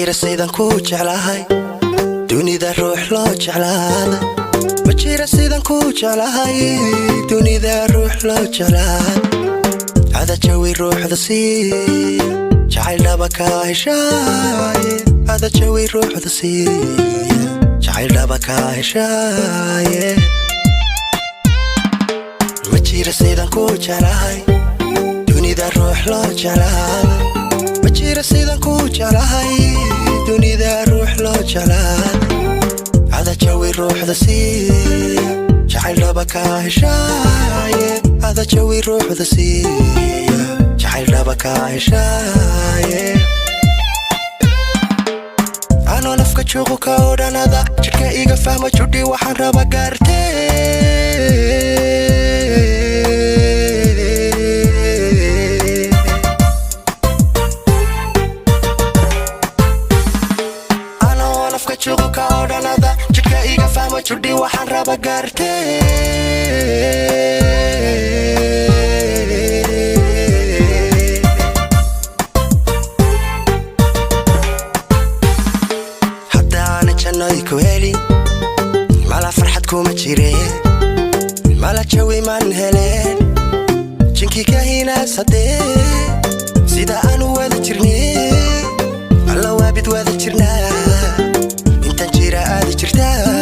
jira sidaan ku jeclahay dunida ruux loo jeclaada ma jira sidaan ku jeclahay dunida ruux loo jeclaada hada jawi ruuxda sii jacayl dhaba ka heshaay hada jawi ruuxda sii jacayl dhaba ka heshaay ma jira sidaan ku jeclahay dunida ruux loo jeclaada ma jira sidaan ku jeclahay dunida ruux loo jeclaada hada jawi ruuxda sii jacayl dhaba ka heshaay hada jawi ruuxda sii jacayl dhaba ka heshaay ano nafka joogo ka odhanada jidhka iga fahma judhi waxaan raba gaartee jidhka iga fahma judhi waxaan raba gaartee haddaan jannay ku helin mala farxad kuma jireen mala jawi maan heleen jinkii ka hinaasadee sida aanu wada jirnay alla waabid wada jirnaa intaan jira aadi jirtaa